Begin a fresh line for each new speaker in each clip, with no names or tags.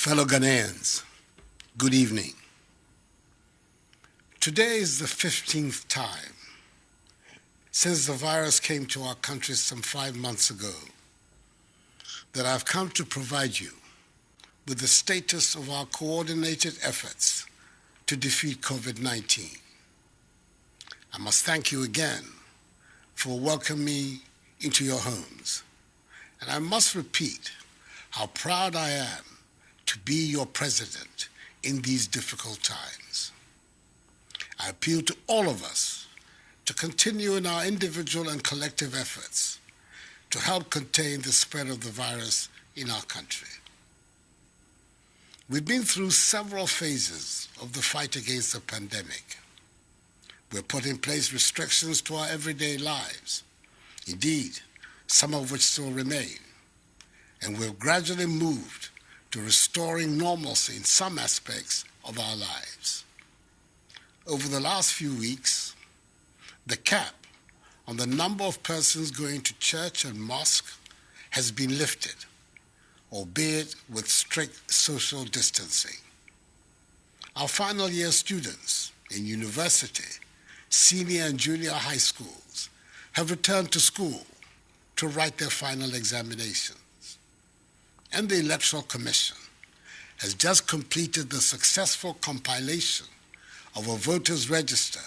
Fellow Ghanaians, good evening. Today is the 15th time since the virus came to our country some 5 months ago that I've come to provide you with the status of our coordinated efforts to defeat COVID-19. I must thank you again for welcoming me into your homes. And I must repeat how proud I am to be your president in these difficult times. I appeal to all of us to continue in our individual and collective efforts to help contain the spread of the virus in our country. We've been through several phases of the fight against the pandemic. We've put in place restrictions to our everyday lives, indeed, some of which still remain, and we've gradually moved to restoring normalcy in some aspects of our lives. Over the last few weeks, the cap on the number of persons going to church and mosque has been lifted, albeit with strict social distancing. Our final year students in university, senior and junior high schools have returned to school to write their final examinations. And the Electoral Commission has just completed the successful compilation of a voters' register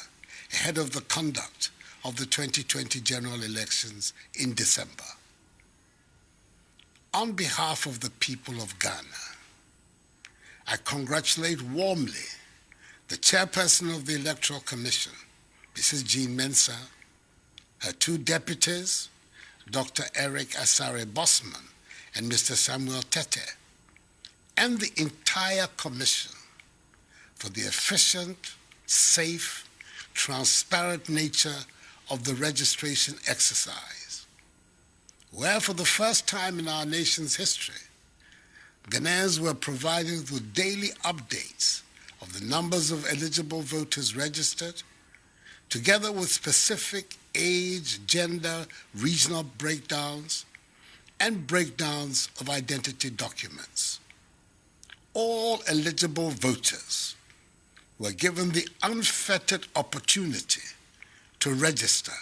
ahead of the conduct of the 2020 general elections in December. On behalf of the people of Ghana, I congratulate warmly the chairperson of the Electoral Commission, Mrs. Jean Mensah, her two deputies, Dr. Eric Asare Bosman and Mr. Samuel Tete, and the entire Commission for the efficient, safe, transparent nature of the registration exercise, where for the first time in our nation's history, Ghanaians were provided with daily updates of the numbers of eligible voters registered, together with specific age, gender, regional breakdowns, and breakdowns of identity documents. All eligible voters were given the unfettered opportunity to register,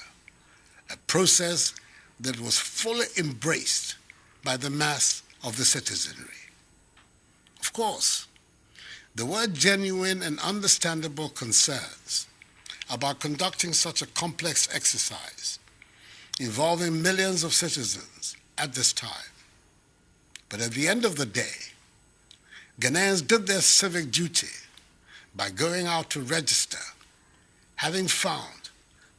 a process that was fully embraced by the mass of the citizenry. Of course, there were genuine and understandable concerns about conducting such a complex exercise involving millions of citizens at this time. But at the end of the day, Ghanaians did their civic duty by going out to register, having found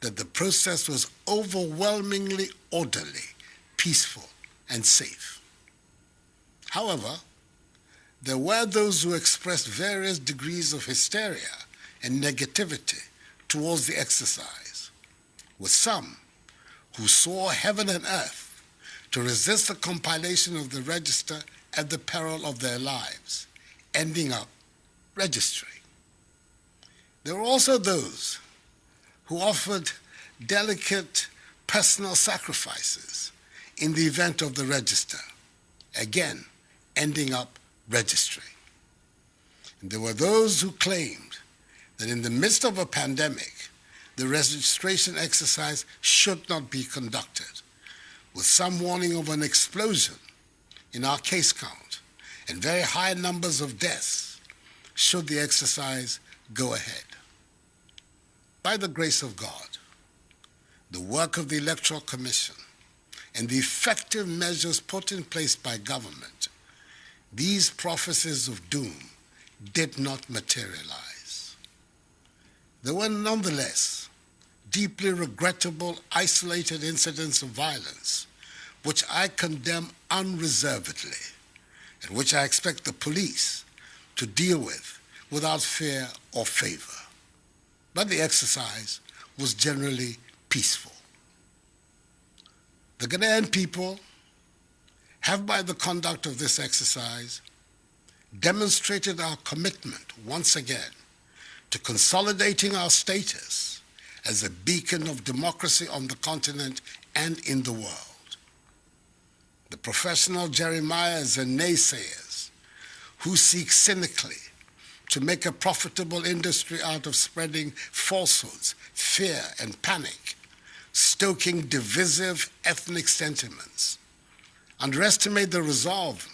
that the process was overwhelmingly orderly, peaceful, and safe. However, there were those who expressed various degrees of hysteria and negativity towards the exercise, with some who saw heaven and earth to resist the compilation of the register at the peril of their lives, ending up registering. There were also those who offered delicate personal sacrifices in the event of the register, again ending up registering. And there were those who claimed that in the midst of a pandemic, the registration exercise should not be conducted, with some warning of an explosion in our case count and very high numbers of deaths should the exercise go ahead. By the grace of God, the work of the Electoral Commission and the effective measures put in place by government, these prophecies of doom did not materialize. There were nonetheless deeply regrettable, isolated incidents of violence, which I condemn unreservedly, and which I expect the police to deal with without fear or favor. But the exercise was generally peaceful. The Ghanaian people have, by the conduct of this exercise, demonstrated our commitment once again to consolidating our status as a beacon of democracy on the continent and in the world. The professional Jeremiahs and naysayers who seek cynically to make a profitable industry out of spreading falsehoods, fear, and panic, stoking divisive ethnic sentiments, underestimate the resolve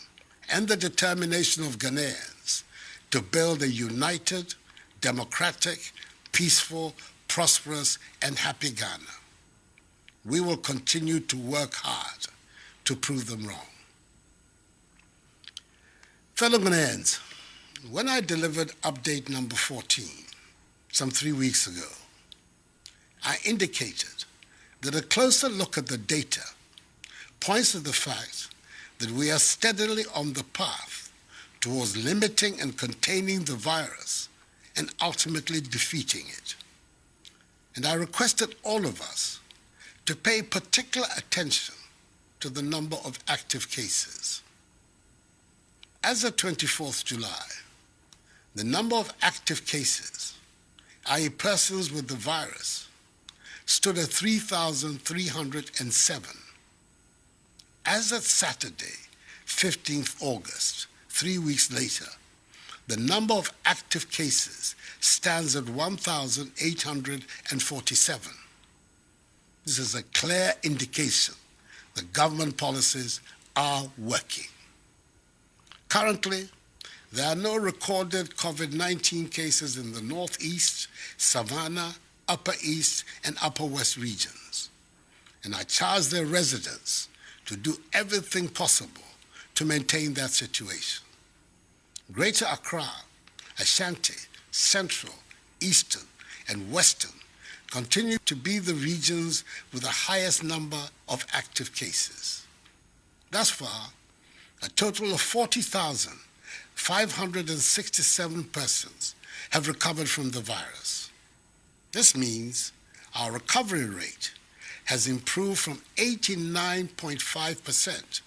and the determination of Ghanaians to build a united, democratic, peaceful, prosperous, and happy Ghana. We will continue to work hard to prove them wrong. Fellow Ghanaians, when I delivered update number 14, some 3 weeks ago, I indicated that a closer look at the data points to the fact that we are steadily on the path towards limiting and containing the virus and ultimately defeating it. And I requested all of us to pay particular attention to the number of active cases. As of 24th July, the number of active cases, i.e. persons with the virus, stood at 3,307. As of Saturday, 15th August, 3 weeks later, the number of active cases stands at 1,847. This is a clear indication that government policies are working. Currently, there are no recorded COVID-19 cases in the Northeast, Savannah, Upper East, and Upper West regions. And I charge their residents to do everything possible to maintain that situation. Greater Accra, Ashanti, Central, Eastern, and Western continue to be the regions with the highest number of active cases. Thus far, a total of 40,567 persons have recovered from the virus. This means our recovery rate has improved from 89.5%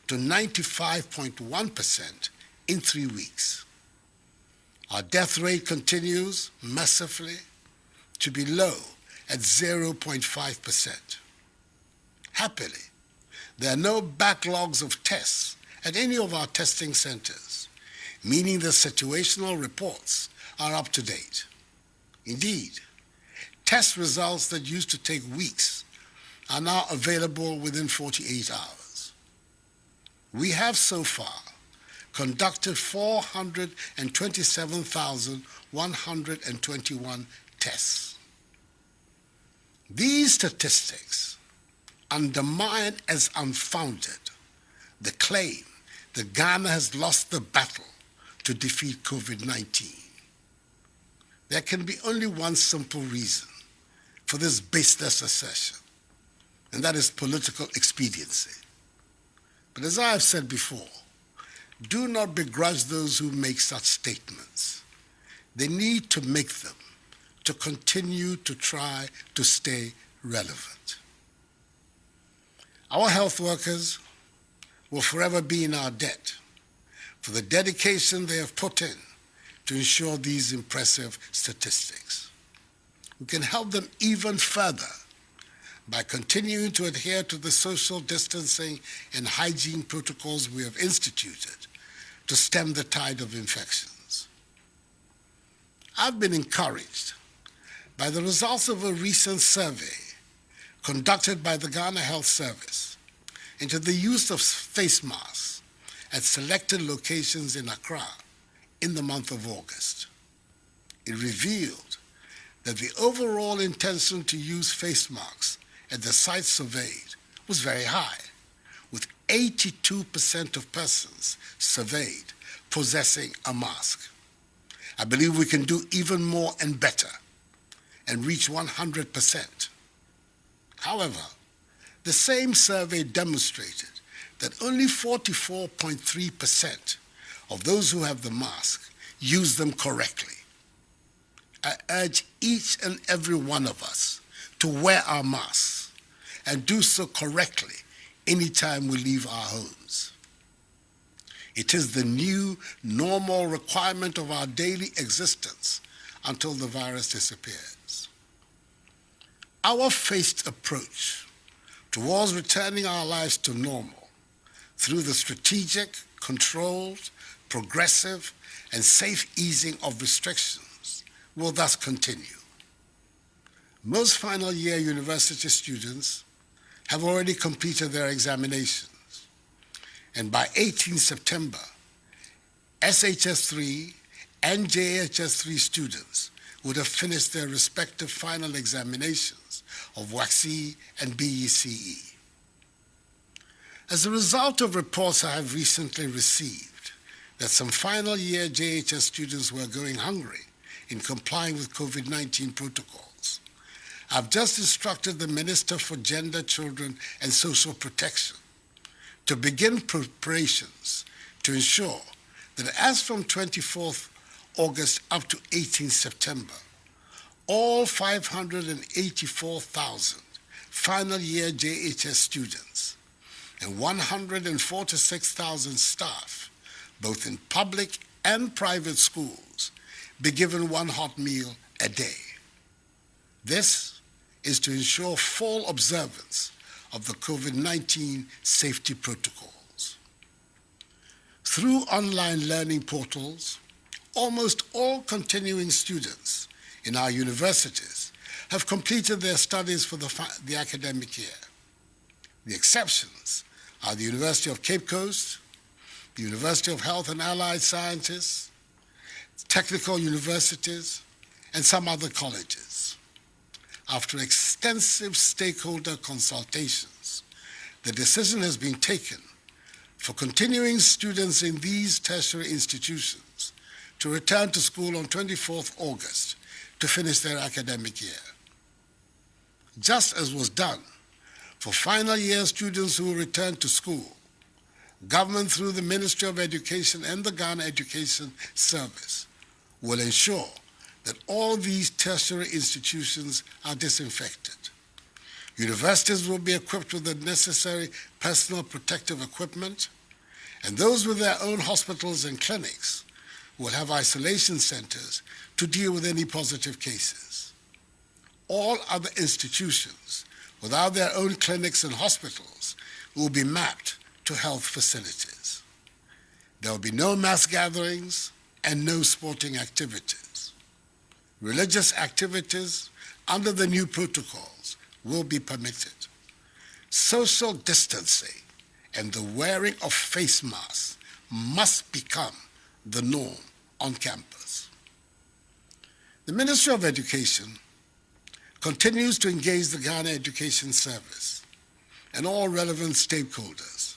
to 95.1% in 3 weeks. Our death rate continues, mercifully, to be low at 0.5%. Happily, there are no backlogs of tests at any of our testing centers, meaning the situational reports are up to date. Indeed, test results that used to take weeks are now available within 48 hours. We have so far conducted 427,121 tests. These statistics undermine as unfounded the claim that Ghana has lost the battle to defeat COVID-19. There can be only one simple reason for this baseless assertion, and that is political expediency. But as I have said before, do not begrudge those who make such statements. They need to make them to continue to try to stay relevant. Our health workers will forever be in our debt for the dedication they have put in to ensure these impressive statistics. We can help them even further by continuing to adhere to the social distancing and hygiene protocols we have instituted to stem the tide of infections. I've been encouraged by the results of a recent survey conducted by the Ghana Health Service into the use of face masks at selected locations in Accra in the month of August. It revealed that the overall intention to use face masks at the sites surveyed was very high, with 82% of persons surveyed possessing a mask. I believe we can do even more and better and reach 100%. However, the same survey demonstrated that only 44.3% of those who have the mask use them correctly. I urge each and every one of us to wear our masks and do so correctly anytime we leave our homes. It is the new normal requirement of our daily existence until the virus disappears. Our phased approach towards returning our lives to normal through the strategic, controlled, progressive and safe easing of restrictions will thus continue. Most final year university students have already completed their examinations, and by 18 September, SHS3 and JHS3 students would have finished their respective final examinations of WACC and BECE. As a result of reports I have recently received that some final year JHS students were going hungry in complying with COVID-19 protocols, I've just instructed the Minister for Gender, Children and Social Protection to begin preparations to ensure that as from 24th August up to 18th September, all 584,000 final year JHS students and 146,000 staff, both in public and private schools, be given one hot meal a day. This is to ensure full observance of the COVID-19 safety protocols. Through online learning portals, almost all continuing students in our universities have completed their studies for the academic year. The exceptions are the University of Cape Coast, the University of Health and Allied Sciences, technical universities, and some other colleges. After extensive stakeholder consultations, the decision has been taken for continuing students in these tertiary institutions to return to school on 24th August to finish their academic year. Just as was done for final year students who return to school, government through the Ministry of Education and the Ghana Education Service will ensure that all these tertiary institutions are disinfected. Universities will be equipped with the necessary personal protective equipment, and those with their own hospitals and clinics will have isolation centers to deal with any positive cases. All other institutions without their own clinics and hospitals will be mapped to health facilities. There will be no mass gatherings and no sporting activities. Religious activities under the new protocols will be permitted. Social distancing and the wearing of face masks must become the norm on campus. The Ministry of Education continues to engage the Ghana Education Service and all relevant stakeholders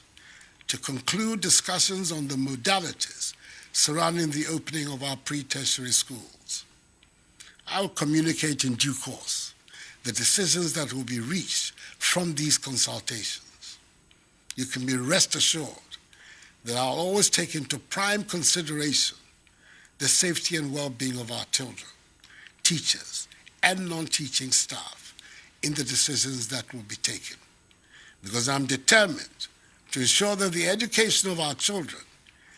to conclude discussions on the modalities surrounding the opening of our pre-tertiary schools. I will communicate in due course the decisions that will be reached from these consultations. You can be rest assured that I'll always take into prime consideration the safety and well-being of our children, teachers, and non-teaching staff in the decisions that will be taken, because I'm determined to ensure that the education of our children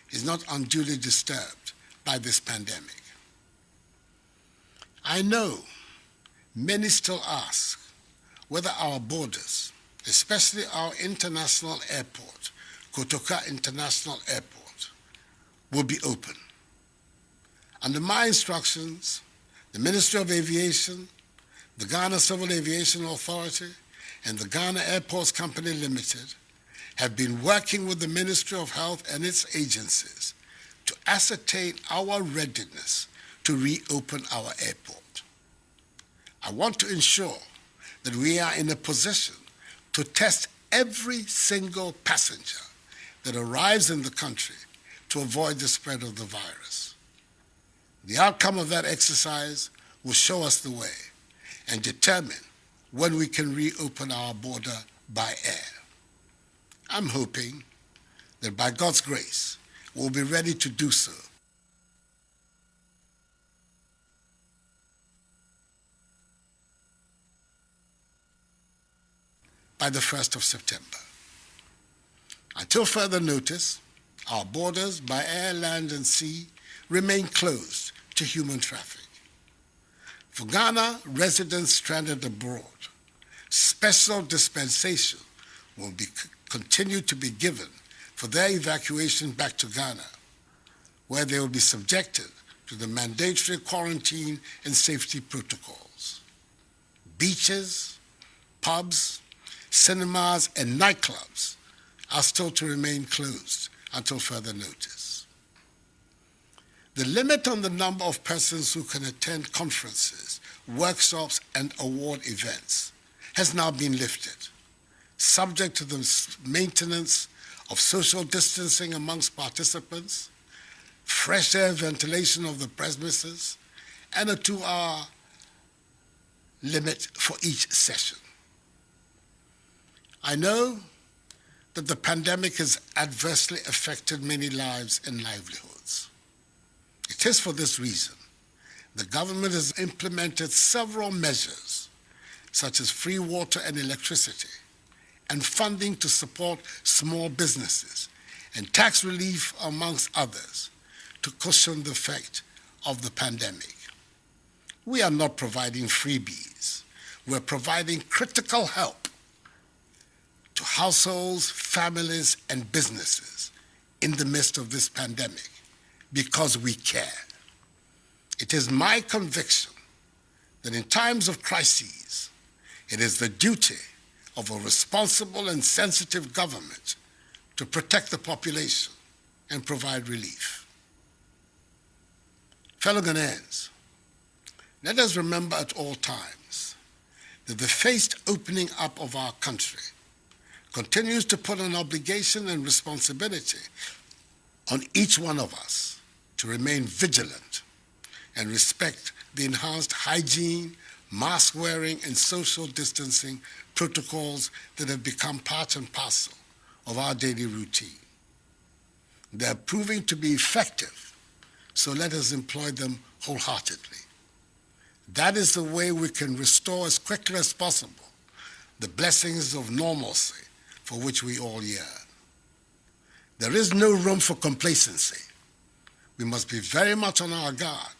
is not unduly disturbed by this pandemic. I know many still ask whether our borders, especially our international airport, Kotoka International Airport, will be open. Under my instructions, the Ministry of Aviation, the Ghana Civil Aviation Authority, and the Ghana Airports Company Limited have been working with the Ministry of Health and its agencies to ascertain our readiness to reopen our airport. I want to ensure that we are in a position to test every single passenger that arrives in the country to avoid the spread of the virus. The outcome of that exercise will show us the way and determine when we can reopen our border by air. I'm hoping that by God's grace, we'll be ready to do so by the 1st of September. Until further notice, our borders by air, land, and sea remain closed to human traffic. For Ghana residents stranded abroad, special dispensation will continue to be given for their evacuation back to Ghana. where they will be subjected to the mandatory quarantine and safety protocols. Beaches, pubs, cinemas, and nightclubs are still to remain closed until further notice. The limit on the number of persons who can attend conferences, workshops, and award events has now been lifted, subject to the maintenance of social distancing amongst participants, fresh air ventilation of the premises, and a 2-hour limit for each session. I know that the pandemic has adversely affected many lives and livelihoods. It is for this reason the government has implemented several measures, such as free water and electricity, and funding to support small businesses, and tax relief, amongst others, to cushion the effect of the pandemic. We are not providing freebies. We're providing critical help to households, families, and businesses in the midst of this pandemic because we care. It is my conviction that in times of crises, it is the duty of a responsible and sensitive government to protect the population and provide relief. Fellow Ghanaians, let us remember at all times that the phased opening up of our country continues to put an obligation and responsibility on each one of us to remain vigilant and respect the enhanced hygiene, mask wearing, and social distancing protocols that have become part and parcel of our daily routine. They are proving to be effective, so let us employ them wholeheartedly. That is the way we can restore as quickly as possible the blessings of normalcy for which we all yearn. There is no room for complacency. We must be very much on our guard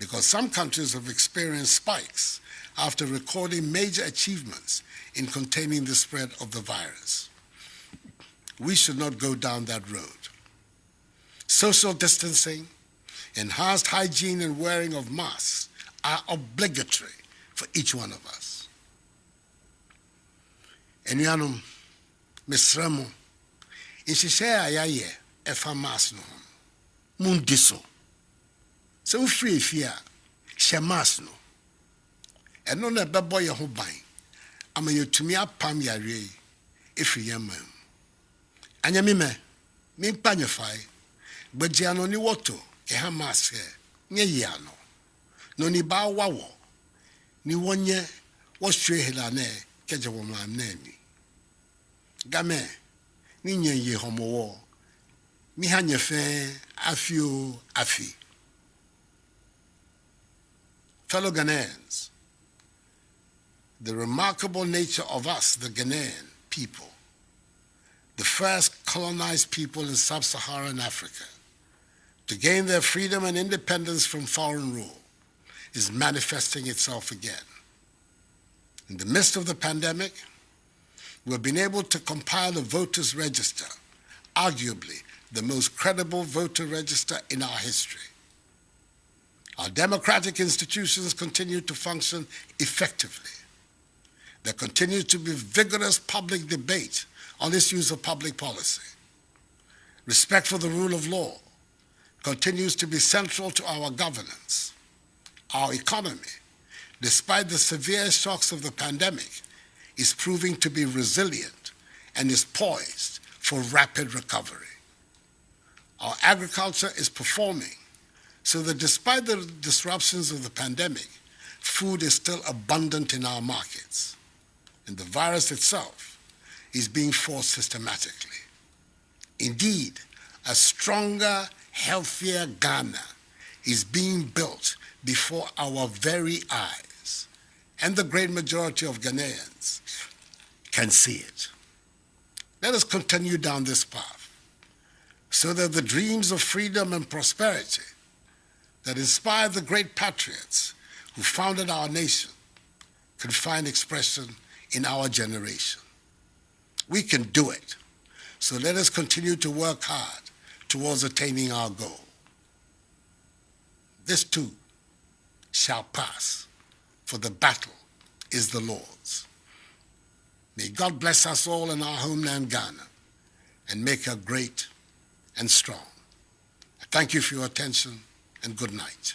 because some countries have experienced spikes after recording major achievements in containing the spread of the virus. We should not go down that road. Social distancing, enhanced hygiene, and wearing of masks are obligatory for each one of us. Enuanom, mesrɛ mo, nhyehyɛe a yɛayɛ ɛfa mask no ho no, mundi so. Sɛ wofiri efie a, hyɛ mask no. Ɛno na ɛbɛbɔ yɛn ho ban ama yɛtumi apam yareɛ yi ɛfiri yɛn man mu. Anyame mɛ, mempa nyefae, gbagye ano ni wɔto ɛha mask ɛ, nye yi ano. No ni ba wawo, ni wonye wɔhwɛ helane kɛgye wɔ mam na ani. Game, ni nye yi homowo, mi ha nye fɛ afio afi. Fellow Ghanaians, the remarkable nature of us, the Ghanaian people, the first colonized people in sub-Saharan Africa, to gain their freedom and independence from foreign rule, is manifesting itself again. In the midst of the pandemic, we've been able to compile a voters' register, arguably the most credible voter register in our history. Our democratic institutions continue to function effectively. There continues to be vigorous public debate on issues of public policy. Respect for the rule of law continues to be central to our governance. Our economy, despite the severe shocks of the pandemic, is proving to be resilient and is poised for rapid recovery. Our agriculture is performing so that despite the disruptions of the pandemic, food is still abundant in our markets, and the virus itself is being fought systematically. Indeed, a stronger, healthier Ghana is being built before our very eyes, and the great majority of Ghanaians can see it. Let us continue down this path so that the dreams of freedom and prosperity that inspired the great patriots who founded our nation can find expression in our generation. We can do it, so let us continue to work hard towards attaining our goal. this too shall pass, for the battle is the Lord's. May God bless us all in our homeland, Ghana, and make her great and strong. I thank you for your attention, and good night.